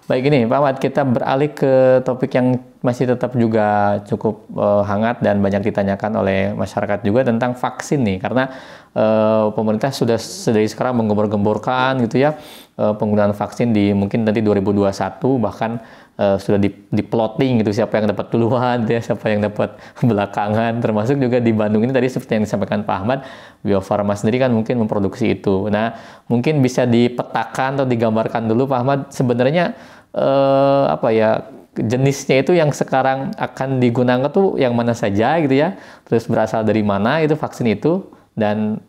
Baik ini, Pak Ahmad, kita beralih ke topik yang masih tetap juga cukup hangat dan banyak ditanyakan oleh masyarakat juga tentang vaksin nih, karena pemerintah sudah dari sekarang menggembor-gemborkan gitu ya penggunaan vaksin di mungkin nanti 2021 bahkan sudah di plotting gitu siapa yang dapat duluan ya, siapa yang dapat belakangan, termasuk juga di Bandung ini tadi seperti yang disampaikan Pak Ahmad, Bio Farma sendiri kan mungkin memproduksi itu. Nah, mungkin bisa dipetakan atau digambarkan dulu Pak Ahmad sebenarnya apa ya jenisnya itu yang sekarang akan digunakan tuh yang mana saja gitu ya, terus berasal dari mana itu vaksin itu, dan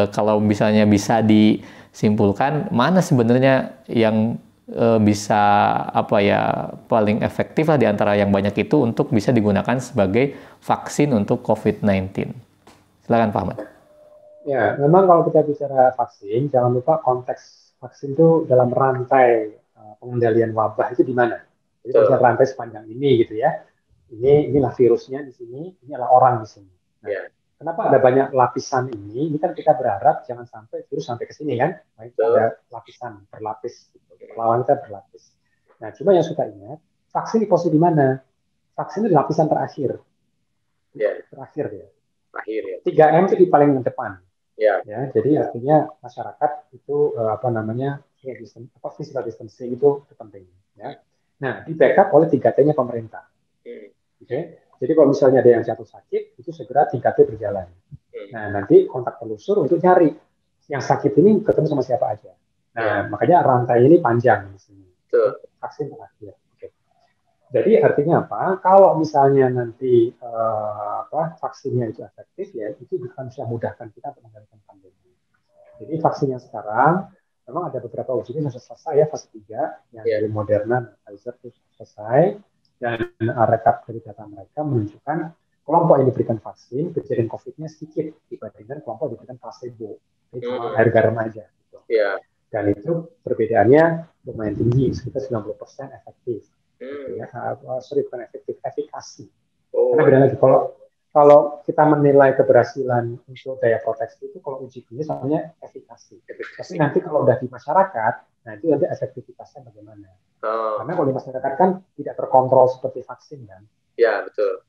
kalau misalnya bisa disimpulkan mana sebenarnya yang bisa apa ya paling efektif lah di antara yang banyak itu untuk bisa digunakan sebagai vaksin untuk COVID-19. Silakan Pak Ahmad. Ya, memang kalau kita bicara vaksin, jangan lupa konteks vaksin itu dalam rantai pengendalian wabah itu di mana. Jadi kalau misalnya Betul. rantai sepanjang ini gitu ya, inilah virusnya di sini, ini adalah orang di sini. Nah, Ya, kenapa ada banyak lapisan ini? Ini kan kita berharap jangan sampai virus sampai ke sini kan. Nah, itu betul. ada lapisan berlapis, gitu. Perlawanan kita berlapis. Nah, cuma yang suka ingat, vaksin di posisi di mana? Vaksin itu di lapisan terakhir, Ya, terakhir ya. akhir ya. 3M itu di paling depan. Ya, Ya, jadi artinya masyarakat itu apa namanya physical distancing itu penting. Ya. Nah, di backup oleh 3T-nya pemerintah. Oke, jadi kalau misalnya ada yang jatuh sakit, itu segera 3T berjalan. Nah, nanti kontak telusur untuk nyari yang sakit ini ketemu sama siapa aja. Nah, makanya rantai ini panjang di sini. betul. Vaksin terakhir. Oke. Jadi artinya apa? Kalau misalnya nanti vaksinnya itu efektif ya, itu bukan bisa mudahkan kita untuk mengendalikan pandemi. Jadi vaksin yang sekarang memang ada beberapa uji yang sudah selesai ya fase 3 yang dari Moderna dan Pfizer itu selesai, dan rekap dari data mereka menunjukkan kelompok yang diberikan vaksin kejadian COVID-nya sedikit dibandingkan kelompok yang diberikan placebo. Jadi cuma air garam aja. Gitu. Ya. Dan itu perbedaannya lumayan tinggi, sekitar 90% efektif. Gitu ya. Bukan efektif, efikasi. Karena beda lagi, kalau kita menilai keberhasilan untuk daya proteksi itu kalau uji klinis namanya efikasi. Tapi nanti kalau udah di masyarakat, nah itu nanti efektivitasnya bagaimana. Karena kalau di masyarakat kan tidak terkontrol seperti vaksin kan. Ya, betul.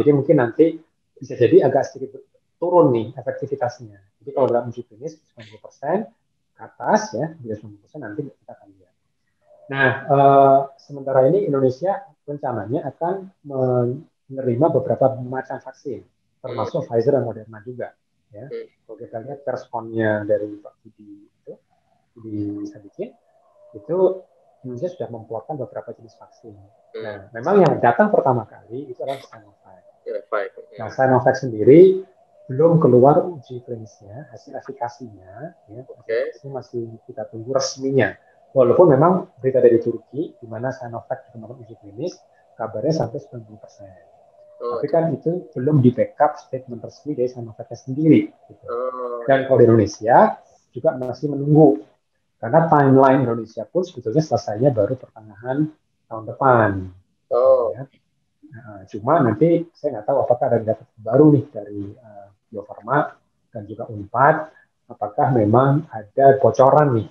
Jadi mungkin nanti bisa jadi agak sedikit turun nih efektivitasnya. Jadi kalau dalam uji klinis 90% ke atas ya, 90% nanti kita akan lihat. Nah, sementara ini Indonesia rencananya akan menerima beberapa macam vaksin, termasuk Pfizer dan Moderna juga. Ya. Kalau kita lihat responnya dari Pak Budi Sadikin, itu Indonesia sudah memplotkan beberapa jenis vaksin. Nah, memang yang datang pertama kali itu adalah Sinovac. Nah, Sinovac sendiri belum keluar uji klinisnya, hasil efikasinya, ya, hasil masih kita tunggu resminya. Walaupun memang berita dari Turki, di mana Sinovac melakukan uji klinis, kabarnya sampai 90%. Tapi kan itu belum di backup statement resmi dari Sinovac sendiri. Gitu. Dan kalau di Indonesia juga masih menunggu. Karena timeline Indonesia pun sebetulnya selesainya baru pertengahan tahun depan. Ya. Cuma nanti saya nggak tahu apakah ada data baru nih dari Bio Farma dan juga Unpad, apakah memang ada bocoran nih.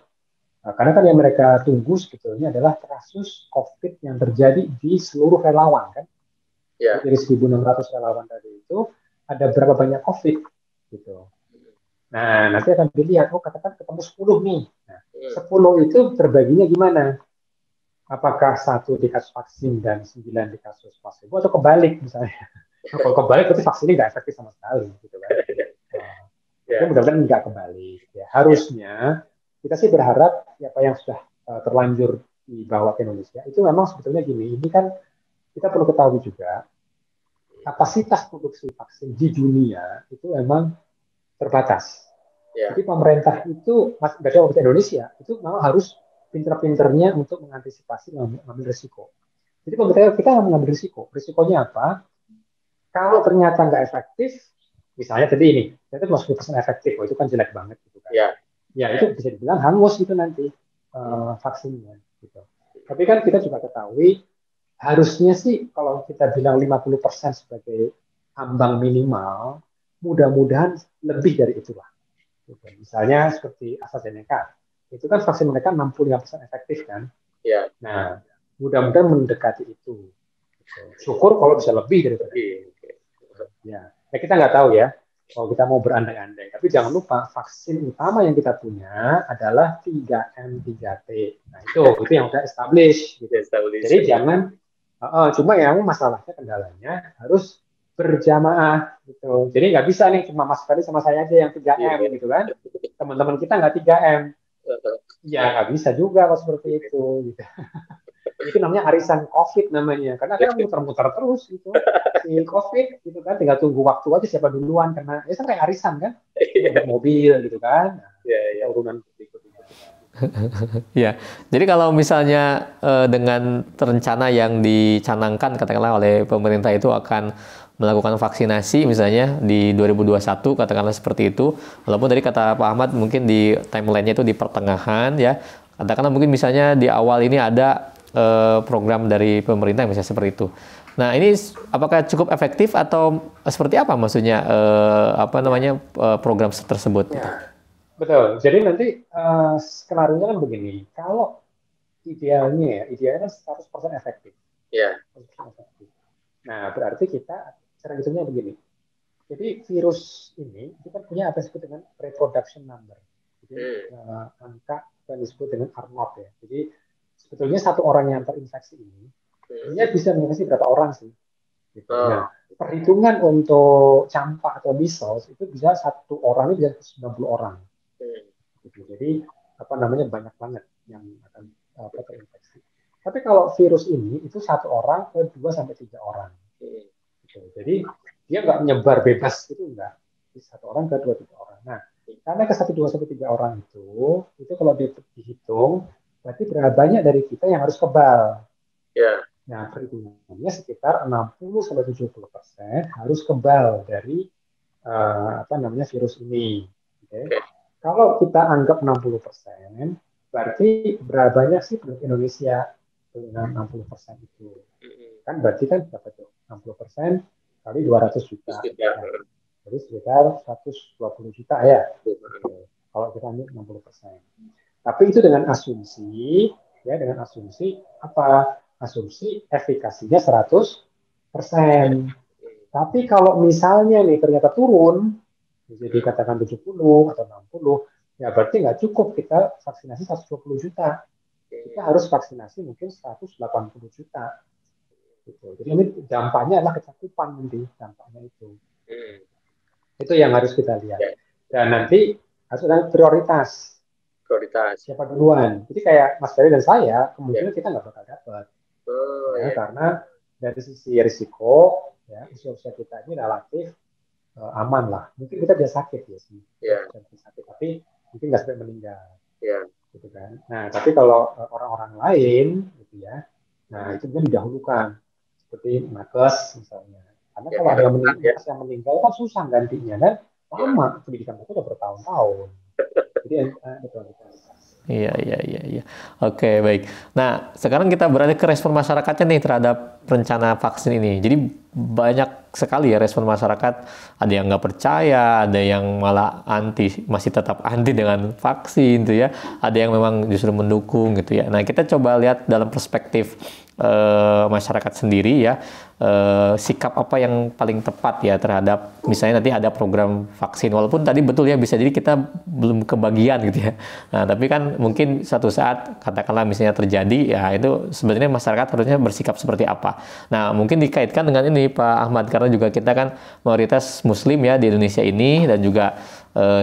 Karena kan yang mereka tunggu sebetulnya adalah kasus COVID yang terjadi di seluruh relawan kan. Yeah. Dari 1.600 relawan tadi itu ada berapa banyak COVID gitu. Nah, nanti akan dilihat, katakan ketemu 10 nih. Nah, 10 itu terbaginya gimana? Apakah 1 di kasus vaksin dan 9 di kasus placebo atau kebalik misalnya? Kalau kebalik berarti vaksinnya nggak efektif sama sekali gitu kan. Tapi mudah-mudahan nggak kebalik. Ya, harusnya kita sih berharap apa yang sudah terlanjur dibawa ke Indonesia itu memang sebetulnya gini, ini kan kita perlu ketahui juga kapasitas produksi vaksin di dunia itu memang terbatas. Jadi pemerintah itu, nggak cuma Indonesia, itu memang harus pinter-pinternya untuk mengantisipasi mengambil risiko. Jadi pemerintah kita mengambil risiko. Risikonya apa? Kalau ternyata nggak efektif, misalnya tadi ini, itu masuk persen efektif, itu kan jelek banget gitu kan. Ya itu bisa dibilang hangus itu nanti vaksinnya. Gitu. Tapi kan kita juga ketahui, harusnya sih kalau kita bilang 50% sebagai ambang minimal, mudah-mudahan lebih dari itulah. Gitu. Misalnya seperti AstraZeneca, itu kan vaksin mereka 65% efektif kan. Ya. Nah, mudah-mudahan mendekati itu. Gitu. Syukur kalau bisa lebih dari itu. Ya, kita nggak tahu ya. Kalau kita mau berandai-andai, tapi jangan lupa vaksin utama yang kita punya adalah 3M 3T. Nah, itu yang udah established gitu. Jadi jangan cuma yang masalahnya kendalanya harus berjamaah gitu. Jadi nggak bisa nih cuma Mas Ferry sama saya aja yang 3M gitu kan. Teman-teman kita nggak 3M. Ya nggak bisa juga kalau seperti itu gitu. Itu namanya arisan COVID namanya. Karena kan muter-muter terus gitu. Si COVID gitu kan, tinggal tunggu waktu aja siapa duluan. Karena ya kan kayak arisan kan. Dapat mobil gitu kan. Nah, kita urunan berikutnya. Ya, jadi kalau misalnya dengan rencana yang dicanangkan katakanlah oleh pemerintah itu akan melakukan vaksinasi misalnya di 2021 katakanlah seperti itu, walaupun tadi kata Pak Ahmad mungkin di timelinenya itu di pertengahan ya, katakanlah mungkin misalnya di awal ini ada program dari pemerintah misalnya seperti itu. Nah ini apakah cukup efektif atau seperti apa maksudnya program tersebut? Ya. Betul. Jadi nanti skenario kan begini. Kalau idealnya 100% efektif. Iya. 100% efektif. Nah, berarti kita cara hitungnya begini. Jadi virus ini kita punya apa disebut dengan reproduction number. Jadi angka yang disebut dengan R0 ya. Jadi sebetulnya satu orang yang terinfeksi ini dia bisa menginfeksi berapa orang sih? Gitu. Nah, perhitungan untuk campak atau measles itu bisa satu orang ini bisa 90 orang. Gitu. Jadi banyak banget yang akan terinfeksi. Tapi kalau virus ini itu satu orang ke 2 sampai 3 orang. Gitu. Jadi dia nggak menyebar bebas itu enggak. Satu orang ke 2-3 orang. Nah, karena ke 1-2 sampai 3 orang itu kalau dihitung berarti berapa banyak dari kita yang harus kebal. Ya. Nah, perhitungannya sekitar 60-70% harus kebal dari virus ini. Okay? Kalau kita anggap 60%, berarti berapa banyak sih penduduk Indonesia dengan 60% itu? Kan berarti kan berapa tuh? 60% kali 200 juta. Ya. Jadi sekitar 120 juta ya. Oke. Kalau kita ambil 60%. Tapi itu dengan asumsi apa? Asumsi efikasinya 100%. Tapi kalau misalnya nih ternyata turun, jadi katakan 70 atau 60, ya berarti nggak cukup kita vaksinasi 120 juta. Kita harus vaksinasi mungkin 180 juta. Gitu. Jadi ini dampaknya adalah kecakupan nanti, dampaknya itu. Itu yang harus kita lihat. Dan nanti harus ada prioritas. Siapa duluan. Jadi kayak Mas Ferry dan saya, kemungkinan kita nggak bakal dapat. Karena dari sisi risiko, ya, usia kita ini relatif aman lah. Mungkin kita bisa sakit ya sih. Sakit, tapi mungkin nggak sampai meninggal. Gitu kan. Nah, tapi kalau orang-orang lain, gitu ya, nah itu kan didahulukan. Seperti nakes misalnya. Karena kalau ada yang meninggal kan susah gantinya kan. Lama pendidikan itu udah bertahun-tahun. Jadi Iya. Oke, baik. Nah, sekarang kita beralih ke respon masyarakatnya nih terhadap rencana vaksin ini. Jadi banyak sekali ya respon masyarakat. Ada yang nggak percaya, ada yang malah masih tetap anti dengan vaksin, gitu ya. Ada yang memang justru mendukung, gitu ya. Nah, kita coba lihat dalam perspektif masyarakat sendiri ya. Sikap apa yang paling tepat ya terhadap misalnya nanti ada program vaksin, walaupun tadi betul ya bisa jadi kita belum kebagian gitu ya. Nah tapi kan mungkin suatu saat katakanlah misalnya terjadi ya, itu sebenarnya masyarakat harusnya bersikap seperti apa. Nah mungkin dikaitkan dengan ini Pak Ahmad, karena juga kita kan mayoritas Muslim ya di Indonesia ini, dan juga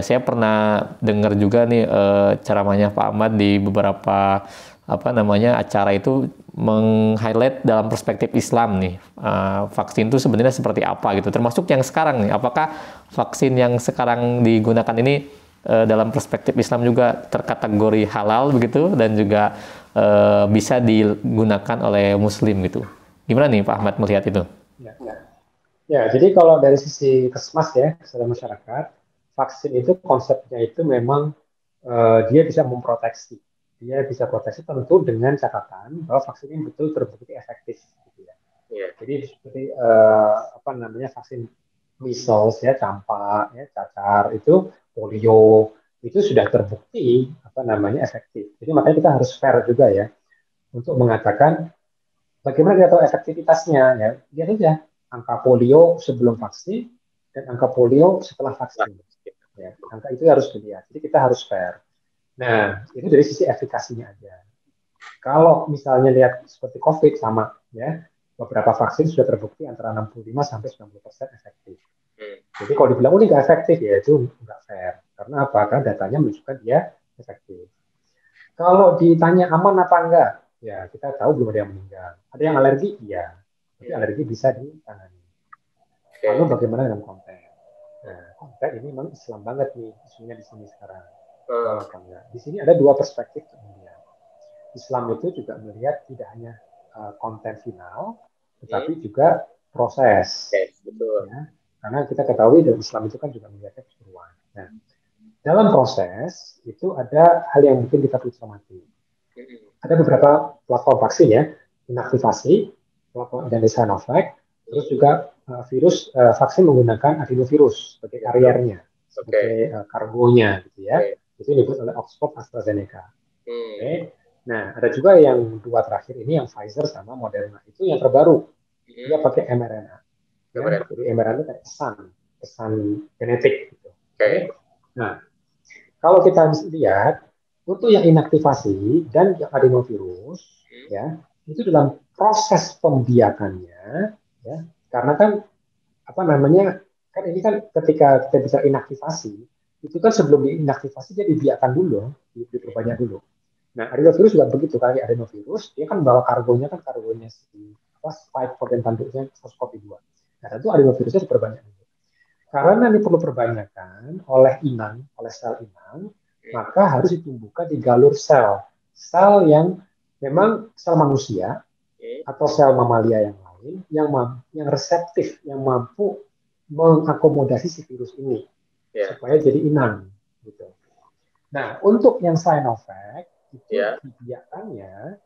saya pernah dengar juga nih ceramahnya Pak Ahmad di beberapa acara itu meng-highlight dalam perspektif Islam nih, vaksin itu sebenarnya seperti apa gitu, termasuk yang sekarang nih, apakah vaksin yang sekarang digunakan ini dalam perspektif Islam juga terkategori halal begitu, dan juga bisa digunakan oleh Muslim gitu. Gimana nih Pak Ahmad melihat itu? Ya, jadi kalau dari sisi Kesmas ya, kesehatan masyarakat, vaksin itu konsepnya itu memang dia bisa memproteksi. Dia bisa proteksi tentu dengan catatan bahwa vaksin ini betul terbukti efektif. Gitu ya. Jadi seperti vaksin measles ya, campak, ya, cacar itu, polio itu sudah terbukti apa namanya efektif. Jadi makanya kita harus fair juga ya untuk mengatakan bagaimana kita tahu efektivitasnya ya. Lihat aja angka polio sebelum vaksin dan angka polio setelah Nah, vaksin. Ya, angka itu harus dilihat. Jadi kita harus fair. Nah, itu dari sisi efikasinya aja. Kalau misalnya lihat seperti COVID sama ya, beberapa vaksin sudah terbukti antara 65 sampai 90% efektif. Jadi kalau dibilang ini nggak efektif ya itu nggak fair. Karena apa? Karena datanya menunjukkan dia efektif. Kalau ditanya aman apa enggak, ya kita tahu belum ada yang meninggal. Ada yang alergi, iya. Tapi alergi bisa ditangani. Lalu oke. bagaimana dengan konten? Nah, konten ini memang Islam banget nih isunya di sini sekarang. Islam apa enggak? Di sini ada dua perspektif kemudian. Islam itu juga melihat tidak hanya konten final, tetapi juga proses. Oke, betul. Ya. Karena kita ketahui dalam Islam itu kan juga melihatnya keseluruhan. Nah, dalam proses itu ada hal yang mungkin kita perlu cermati. Ada beberapa platform vaksin ya, inaktivasi, dari Sinovac, terus juga vaksin menggunakan adenovirus sebagai kariernya, sebagai kargonya, gitu ya. Itu disebut oleh Oxford AstraZeneca. Oke. Nah, ada juga yang dua terakhir ini yang Pfizer sama Moderna itu yang terbaru. Dia pakai mRNA. Ya, jadi mRNA itu kayak pesan genetik. Gitu. Oke. Nah, kalau kita lihat untuk yang inaktivasi dan yang adenovirus, ya itu dalam proses pembiakannya, ya karena kan apa namanya kan ini kan ketika kita bisa inaktivasi itu kan sebelum diinaktivasi dia dibiarkan dulu, diperbanyak dulu. Nah adenovirus juga begitu kali adenovirus dia kan bawa kargonya si apa spike protein tanduknya SARS-CoV-2. Nah tentu adenovirusnya diperbanyak dulu. Karena ini perlu perbanyakan oleh sel inang, maka harus ditumbuhkan di galur sel yang memang sel manusia atau sel mamalia yang lain yang reseptif, yang mampu mengakomodasi si virus ini supaya jadi inang gitu. Nah, untuk yang Sinovac itu dibiakannya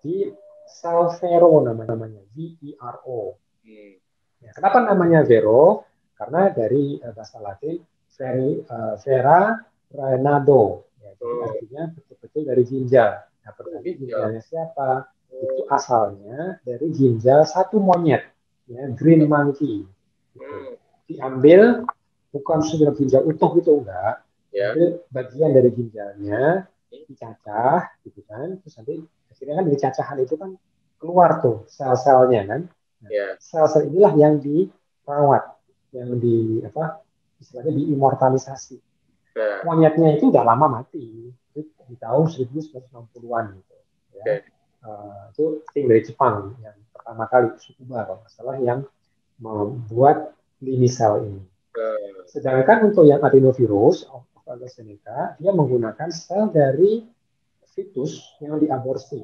di sel vero namanya VERO. Ya, kenapa namanya vero? Karena dari bahasa Latin vera renado, ya, jadi artinya betul-betul dari ginjal. Nah, berarti ginjalnya siapa? Itu asalnya dari ginjal satu monyet, ya, green monkey. Gitu. Diambil bukan sekedar ginjal utuh gitu enggak, ambil bagian dari ginjalnya, dicacah, gitu kan, terus nanti akhirnya kan dari cacahan itu kan keluar tuh sel-selnya kan. Nah, sel-sel inilah yang dirawat, yang istilahnya diimmortalisasi. Monyetnya itu udah lama mati, itu di tahun 1960-an gitu. Ya. Itu tim dari Jepang yang pertama kali Tsukuba kalau nggak salah yang membuat lini sel ini. Sedangkan untuk yang adenovirus AstraZeneca dia menggunakan sel dari fetus yang diaborsi,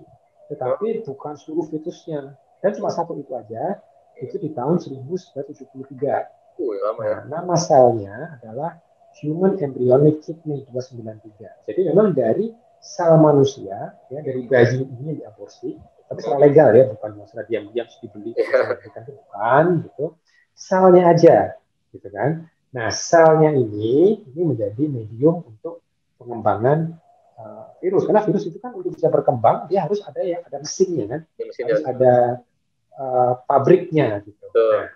tetapi bukan seluruh fetusnya. Dan cuma satu itu aja, itu di tahun 1973. Nah, nama selnya adalah Human Embryonic Kidney 293. Jadi memang dari sel manusia, ya dari bayi ini yang diaborsi, tapi secara legal ya, bukan secara diam-diam dibeli, bukan gitu. Selnya aja, gitu kan. Nah, selnya ini menjadi medium untuk pengembangan virus, karena virus itu kan untuk bisa berkembang dia harus ada mesinnya kan, harus ada pabriknya gitu. Nah,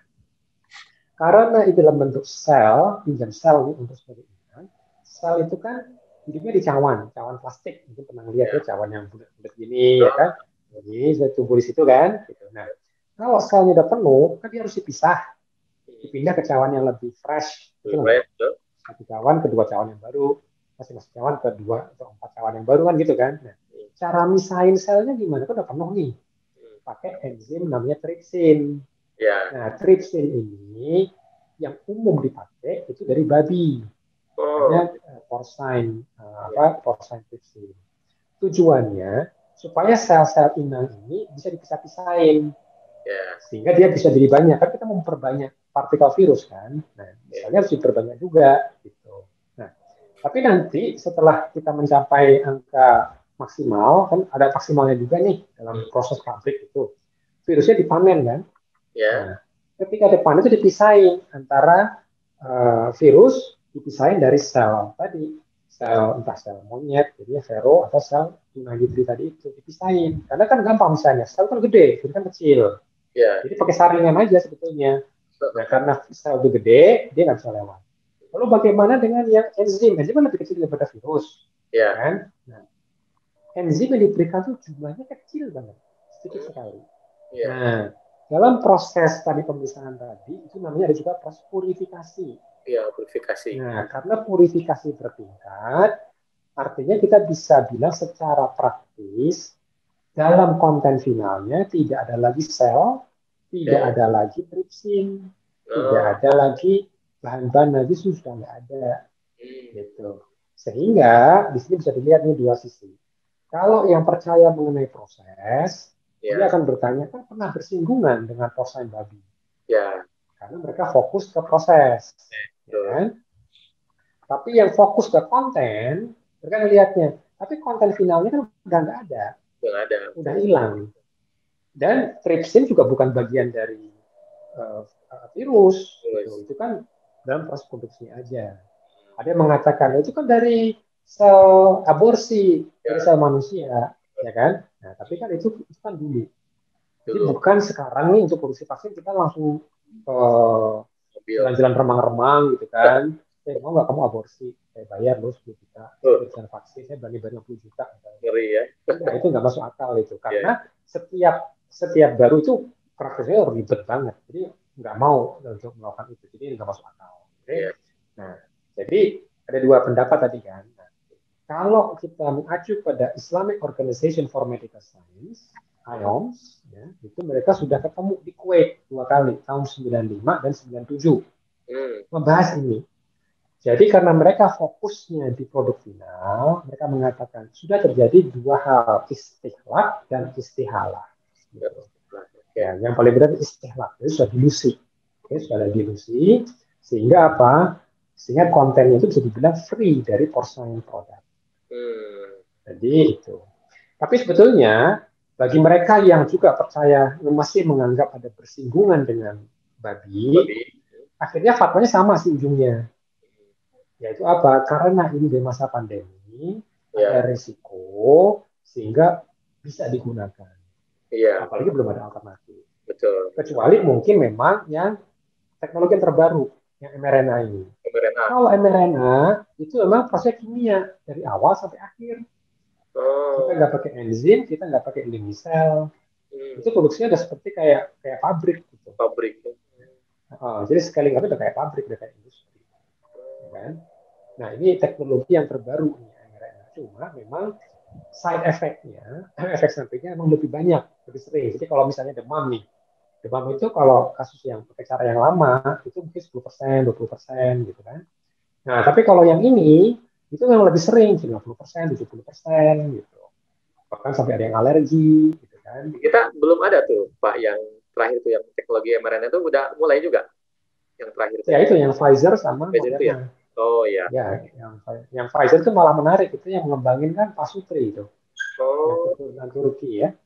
karena itu dalam bentuk sel, pinjam sel ini untuk sebagai inang, sel itu kan hidupnya di cawan plastik, mungkin pernah lihat ya cawan yang bulat-bulat gini ya kan, jadi saya tumbuh di situ kan. Gitu. Nah, kalau selnya udah penuh, kan dia harus dipisah, dipindah ke cawan yang lebih fresh, gitu kan? Satu cawan, kedua cawan yang baru, masing-masing cawan ke 2 atau 4 cawan yang baru kan gitu kan. Nah, cara misahin selnya gimana? Kan udah penuh nih. Pakai enzim namanya trypsin. Nah, trypsin ini yang umum dipakai itu dari babi. Namanya porcine trypsin. Tujuannya supaya sel-sel inang ini bisa dipisah-pisahin. Sehingga dia bisa jadi banyak. Kan kita mau memperbanyak partikel virus kan. Nah, misalnya harus diperbanyak juga gitu. Nah, tapi nanti setelah kita mencapai angka maksimal, kan ada maksimalnya juga nih dalam proses pabrik itu. Virusnya dipanen kan. Nah, ketika dipanen itu dipisahin antara virus dipisahin dari sel tadi, sel entah sel monyet, jadinya vero atau sel tunagitri tadi itu dipisahin. Karena kan gampang misalnya, sel kan gede, jadi kan kecil. Ya. Jadi pakai saringan aja sebetulnya. Nah, karena sel itu gede, dia nggak bisa lewat. Lalu bagaimana dengan yang enzim? Enzim kan lebih kecil daripada virus, Ya. kan? Nah, enzim yang diberikan tuh jumlahnya kecil banget, sedikit sekali. Ya. Nah, dalam proses tadi pemisahan tadi, itu namanya ada juga proses purifikasi. Ya, purifikasi. Nah, karena purifikasi bertingkat, artinya kita bisa bilang secara praktis, dalam konten finalnya tidak ada lagi sel, tidak ada lagi tripsin, tidak ada lagi bahan-bahan najis, sudah nggak ada. Gitu. Sehingga di sini bisa dilihat nih dua sisi. Kalau yang percaya mengenai proses, dia akan bertanya, kan pernah bersinggungan dengan porsain babi. Ya. Karena mereka fokus ke proses. Ya kan? Tapi yang fokus ke konten, mereka ngelihatnya. Tapi konten finalnya kan udah nggak ada. Udah hilang. Dan tripsin juga bukan bagian dari virus. Gitu. Itu kan dalam proses produksinya aja. Ada yang mengatakan, itu kan dari sel aborsi, dari sel manusia. Ya kan? Nah, tapi kan itu kan dulu. Jadi bukan sekarang nih untuk produksi vaksin kita langsung jalan-jalan remang-remang gitu kan. Mau nggak kamu aborsi? Saya bayar loh 10 juta. Saya vaksin, saya bayar 50 juta. Ngeri ya. Nah, itu nggak masuk akal itu. Karena setiap baru itu prosesnya ribet banget. Jadi nggak mau untuk melakukan itu. Jadi nggak masuk akal. Okay? Nah, jadi ada dua pendapat tadi kan. Nah, kalau kita mengacu pada Islamic Organization for Medical Science, IOMS, ya, itu mereka sudah ketemu di Kuwait 2 kali, tahun 95 dan 97. Membahas ini. Jadi karena mereka fokusnya di produk final, mereka mengatakan sudah terjadi dua hal, istihlak dan istihalah. Gitu. Ya, yang paling benar istihlak, itu sudah dilusi. Oke, sudah ada dilusi, sehingga apa? Sehingga kontennya itu bisa dibilang free dari porcelain product. Jadi itu. Tapi sebetulnya bagi mereka yang juga percaya masih menganggap ada bersinggungan dengan babi, akhirnya fatwanya sama sih ujungnya. Yaitu apa? Karena ini di masa pandemi ada risiko sehingga bisa digunakan. Apalagi belum ada alternatif. Betul. Kecuali mungkin memang yang teknologi yang terbaru, yang mRNA ini. Kalau mRNA itu memang proses kimia dari awal sampai akhir. Kita nggak pakai enzim, kita nggak pakai lini sel. Itu produksinya udah seperti kayak pabrik gitu. Jadi sekali nggak udah kayak pabrik, udah kayak industri. Kan? Nah, ini teknologi yang terbaru nih mRNA. Cuma memang side effect-nya, efek sampingnya memang lebih banyak, lebih sering. Jadi kalau misalnya demam nih, demam itu kalau kasus yang pakai cara yang lama itu mungkin 10%, 20% gitu kan. Nah, tapi kalau yang ini itu memang lebih sering, 50%, 70% gitu. Bahkan sampai ada yang alergi gitu kan. Kita belum ada tuh, Pak, yang terakhir tuh yang teknologi mRNA itu udah mulai juga. Yang terakhir ya itu yang Pfizer sama Pfizer Moderna. ya? Oh iya. Ya, yang Pfizer itu malah menarik, itu yang mengembangin kan Pasutri itu. Yang keturunan Turki ya.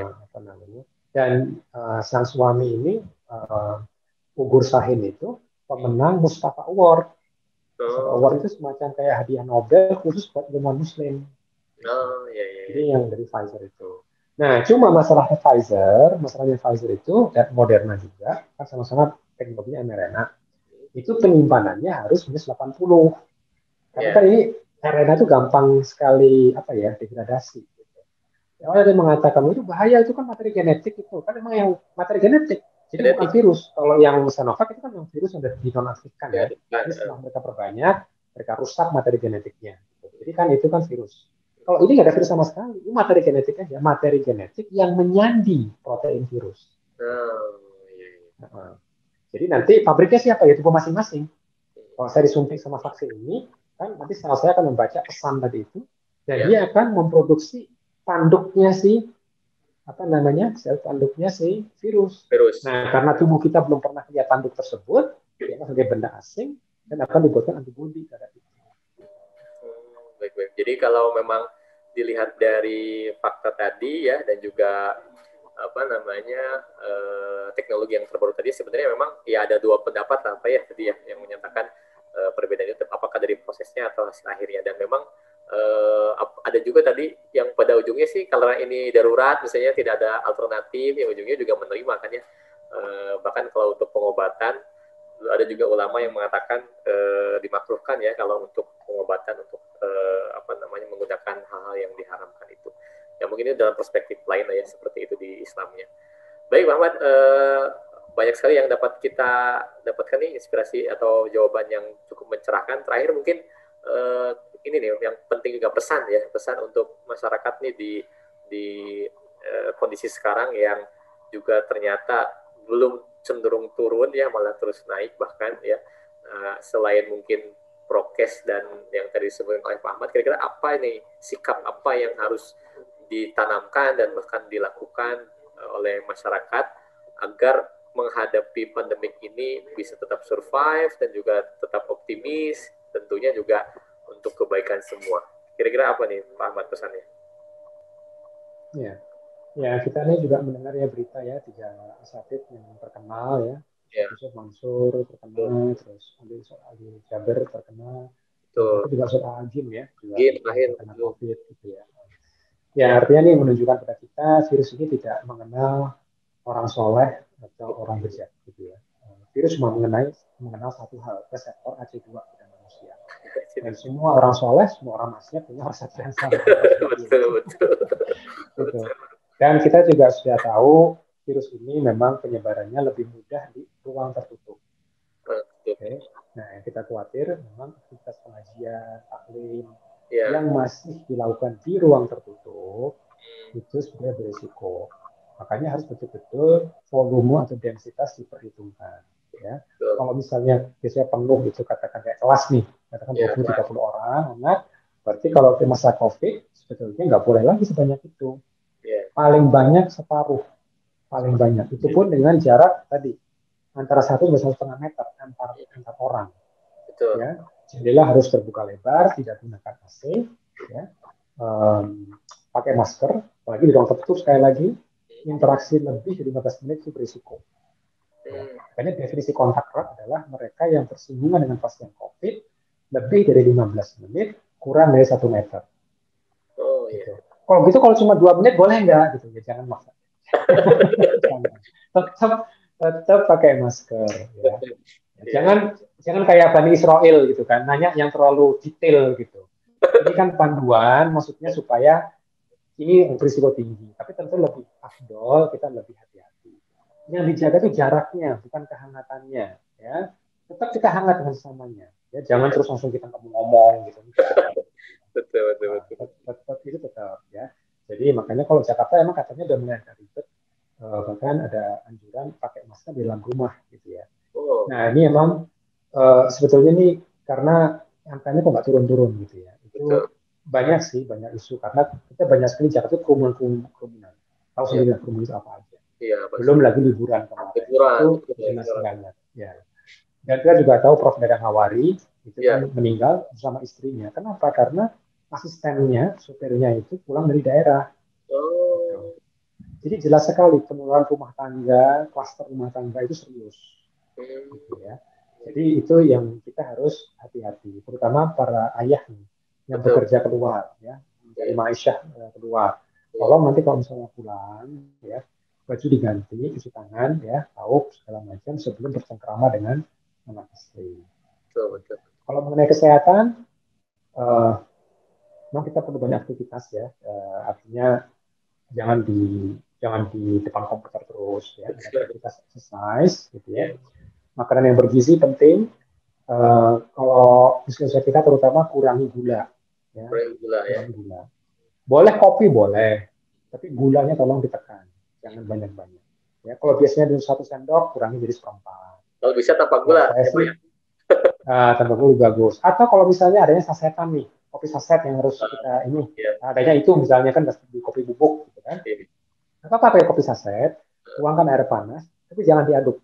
Apa namanya? Dan sang suami ini Ugur Sahin itu pemenang Mustafa Award. Mustafa Award itu semacam kayak hadiah Nobel khusus buat ilmuwan Muslim. Iya. Jadi yang dari Pfizer itu. Nah, cuma masalahnya Pfizer itu dan Moderna juga kan sama-sama teknologinya mRNA. Itu penyimpanannya harus minus 80. Karena kan ini RNA itu gampang sekali degradasi. Gitu. Ya, ada yang mengatakan itu bahaya, itu kan materi genetik itu kan memang yang materi genetik. Jadi bukan virus. Kalau yang Sinovac itu kan yang virus yang sudah dinonaktifkan ya. Jadi setelah mereka perbanyak, mereka rusak materi genetiknya. Jadi kan itu kan virus. Kalau ini nggak ada virus sama sekali, ini materi genetik aja, materi genetik yang menyandi protein virus. Jadi nanti pabriknya siapa ya, tubuh masing-masing. Kalau saya disuntik sama vaksin ini, kan nanti sel saya akan membaca pesan tadi itu, dan dia akan memproduksi tanduknya sel tanduknya si virus. Nah, karena tubuh kita belum pernah lihat tanduk tersebut, dia sebagai benda asing dan akan dibuatkan antibodi terhadap itu. Baik. Jadi kalau memang dilihat dari fakta tadi ya, dan juga apa namanya teknologi yang terbaru tadi sebenarnya memang ya ada dua pendapat apa ya tadi ya yang menyatakan perbedaan itu apakah dari prosesnya atau hasil akhirnya dan memang ada juga tadi yang pada ujungnya sih karena ini darurat misalnya tidak ada alternatif yang ujungnya juga menerima kan ya bahkan kalau untuk pengobatan ada juga ulama yang mengatakan dimakruhkan ya kalau untuk pengobatan untuk apa namanya menggunakan hal-hal yang diharamkan itu. Ya mungkin ini dalam perspektif lain lah ya seperti itu di Islamnya. Baik Muhammad, banyak sekali yang dapat kita dapatkan nih inspirasi atau jawaban yang cukup mencerahkan. Terakhir mungkin ini nih yang penting juga pesan ya pesan untuk masyarakat nih di kondisi sekarang yang juga ternyata belum cenderung turun ya malah terus naik bahkan ya selain mungkin prokes dan yang tadi disebutkan oleh Pak Ahmad kira-kira apa ini sikap apa yang harus ditanamkan dan bahkan dilakukan oleh masyarakat agar menghadapi pandemik ini bisa tetap survive dan juga tetap optimis tentunya juga untuk kebaikan semua. Kira-kira apa nih Pak Ahmad pesannya? Ya. Ya, kita ini juga mendengar ya berita ya 3 asatid yang terkenal ya. Ya. Yusuf Mansur terkenal, terus Ali Jaber terkenal, Betul. tapi juga Ustaz Agim ya, juga terkena Betul. COVID gitu ya. Ya, artinya ini menunjukkan pada kita virus ini tidak mengenal orang soleh atau orang bejat gitu ya. Virus cuma mengenal satu hal, reseptor AC2 pada manusia. Dan semua orang soleh, semua orang maksiat punya reseptor yang sama. Betul. Gitu. Dan kita juga sudah tahu virus ini memang penyebarannya lebih mudah di ruang tertutup. Okay. Nah, yang kita khawatir memang aktivitas pengajian, taklim yang masih dilakukan di ruang tertutup itu sebenarnya berisiko. Makanya harus betul-betul volume atau densitas diperhitungkan. Ya. Kalau misalnya biasanya penuh itu katakan kayak kelas nih, katakan 20-30 orang, anak, berarti kalau di masa COVID sebetulnya nggak boleh lagi sebanyak itu. Paling banyak separuh, paling banyak. Itu pun dengan jarak tadi antara 1 sampai 1,5 meter antar orang. Betul. Ya, jendela harus terbuka lebar, tidak gunakan AC, ya. Pakai masker, apalagi di ruang tertutup sekali lagi, interaksi lebih dari 15 menit itu berisiko. Ya. Karena definisi kontak erat adalah mereka yang bersinggungan dengan pasien COVID lebih dari 15 menit, kurang dari 1 meter. Oh iya. Gitu. Kalau gitu kalau cuma 2 menit boleh nggak gitu ya jangan maksa. tetap pakai masker ya. Jangan kayak Bani Israel gitu kan, nanya yang terlalu detail gitu. Ini kan panduan maksudnya supaya ini berisiko tinggi, tapi tentu lebih afdol kita lebih hati-hati. Yang dijaga itu jaraknya, bukan kehangatannya ya. Tetap kita hangat dengan sesamanya. Ya, jangan terus langsung kita ngomong gitu. Betul. Tetap itu tetap ya. Jadi makanya kalau Jakarta emang katanya udah mulai agak ribet, bahkan ada anjuran pakai masker di dalam rumah gitu ya. Nah ini emang sebetulnya nih karena angkanya kok nggak turun-turun gitu ya. Itu banyak isu karena kita banyak sekali Jakarta itu kerumunan. Tahu sendiri kerumunan itu apa aja. Belum lagi liburan kemarin. Itu jelas banget. Ya. Dan kita juga tahu Prof. Dadang Hawari itu kan meninggal bersama istrinya. Kenapa? Karena asistennya, supirnya itu pulang dari daerah. Gitu. Jadi jelas sekali penularan rumah tangga, klaster rumah tangga itu serius. Gitu ya. Jadi itu yang kita harus hati-hati, terutama para ayah nih, yang bekerja keluar, ya, dari Malaysia keluar. Tolong nanti kalau misalnya pulang, ya, baju diganti, cuci tangan, ya, tahu segala macam sebelum bercengkrama dengan anak istri. Betul. Kalau mengenai kesehatan, memang kita perlu banyak aktivitas ya, artinya jangan di depan komputer terus, ya, aktivitas exercise, gitu ya. Makanan yang bergizi penting. Kalau diskusi kita terutama kurangi gula, ya. Kurangi gula. Boleh kopi boleh, tapi gulanya tolong ditekan, jangan banyak-banyak. Ya, kalau biasanya dari 1 sendok, kurangi jadi 1/4. Kalau bisa tanpa gula. Tanpa gula bagus. Atau kalau misalnya adanya sasetan nih, kopi saset yang harus kita ini, adanya itu misalnya kan di kopi bubuk, gitu kan? Atau pakai kopi saset, tuangkan air panas, tapi jangan diaduk.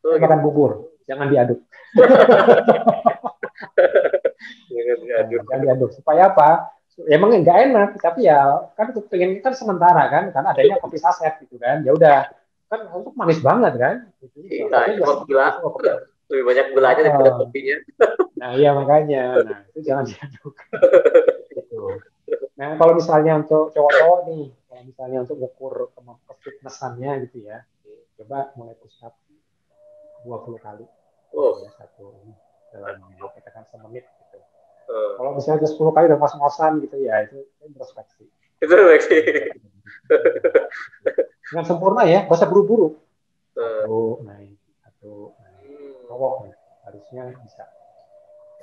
Makan bubur, jangan diaduk. Jangan diaduk. Supaya apa? emang nggak enak, tapi ya kan pengen kan sementara kan, karena adanya kopi saset gitu kan, ya udah kan itu manis banget kan, itu Iya, sasetnya cuma gula. kopi. Lebih banyak gulanya daripada kopinya. Nah iya makanya, nah itu jangan diaduk gitu. Nah kalau misalnya untuk cowok-cowok nih, kalau misalnya untuk ukur kefitnessannya gitu ya, coba mulai push up 20 kali gitu ya, satu dalam katakan semenit gitu. Kalau misalnya 10 kali udah ngos-ngosan gitu ya, itu introspeksi. Itu lagi. Dengan sempurna ya, gak usah buru-buru. Satu naik. Cowok nih, harusnya bisa.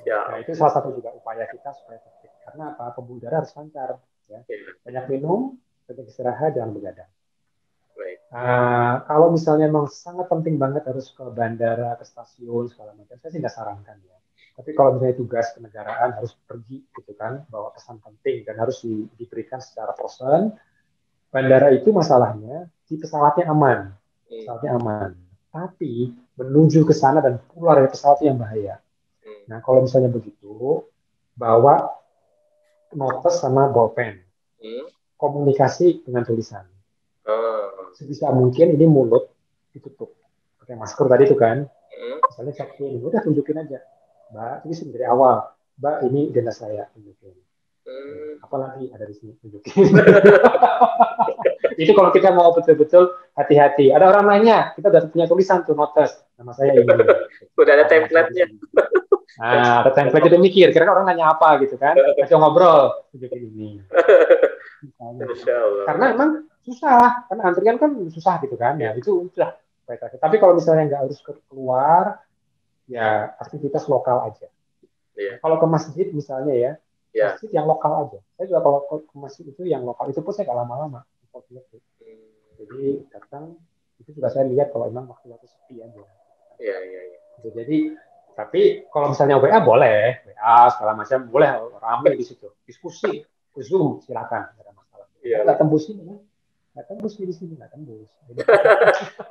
Nah itu salah satu juga upaya kita supaya tertib. Karena apa? Pembuluh darah harus lancar. Ya. Banyak minum, banyak istirahat, jangan begadang. Kalau misalnya memang sangat penting banget harus ke bandara, ke stasiun, segala macam, saya sih nggak sarankan ya. Tapi kalau misalnya tugas kenegaraan harus pergi gitu kan, bawa pesan penting dan harus diberikan secara person, bandara itu masalahnya di pesawatnya aman, tapi menuju ke sana dan keluar dari pesawat yang bahaya. Nah kalau misalnya begitu, bawa notes sama bolpen, komunikasi dengan tulisan. Sebisa mungkin ini mulut ditutup pakai masker tadi itu kan, misalnya check-in, udah tunjukin aja, Mbak, ini dari awal, Mbak ini identitas saya, tunjukin. Apalagi ada di sini, tunjukin. Itu kalau kita mau betul-betul hati-hati. Ada orang nanya, kita udah punya tulisan tuh notes, nama saya ini. Udah ada template-nya. Nah, ada template itu mikir, kira-kira orang nanya apa gitu kan? Ayo ngobrol, tunjukin ini. Karena emang susah, karena antrian kan susah gitu kan, ya itu udah. Tapi kalau misalnya nggak harus keluar, ya aktivitas lokal aja. Kalau ke masjid misalnya ya, masjid yang lokal aja. Saya juga kalau ke masjid itu yang lokal, itu pun saya nggak lama-lama. Jadi datang, itu juga saya lihat kalau emang waktu-waktu sepi aja. Jadi, tapi kalau misalnya WA boleh, WA segala macam boleh, ramai di situ, diskusi, Zoom silakan, nggak ada masalah. Nggak tembus ini, nggak tembus di sini, nggak tembus.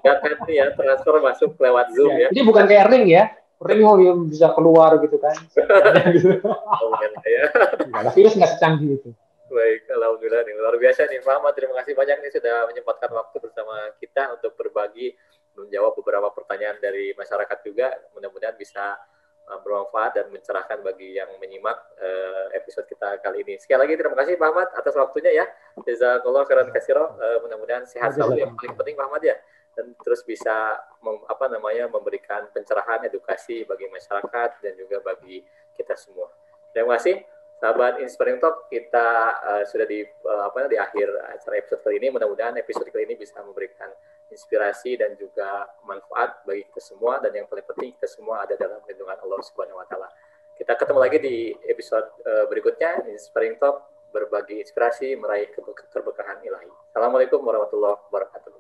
Nggak ya, transfer masuk lewat Zoom ya. Ini bukan kayak ring ya, ring yang bisa keluar gitu kan. Nah, virus nggak secanggih itu. Baik, alhamdulillah nih, luar biasa nih Pak Ahmad. Terima kasih banyak nih sudah menyempatkan waktu bersama kita untuk berbagi, menjawab beberapa pertanyaan dari masyarakat juga. Mudah-mudahan bisa bermanfaat dan mencerahkan bagi yang menyimak episode kita kali ini. Sekali lagi terima kasih Pak Ahmad atas waktunya ya. Jazakallah khairan katsira. Mudah-mudahan sehat selalu, yang paling penting Pak Ahmad ya. Dan terus bisa memberikan pencerahan, edukasi bagi masyarakat dan juga bagi kita semua. Terima kasih. Sahabat Inspiring Talk, kita sudah di akhir acara episode kali ini. Mudah-mudahan episode kali ini bisa memberikan inspirasi dan juga manfaat bagi kita semua, dan yang paling penting kita semua ada dalam lindungan Allah Subhanahu wa taala. Kita ketemu lagi di episode berikutnya Inspiring Talk, berbagi inspirasi meraih keberkahan ilahi. Assalamualaikum warahmatullahi wabarakatuh.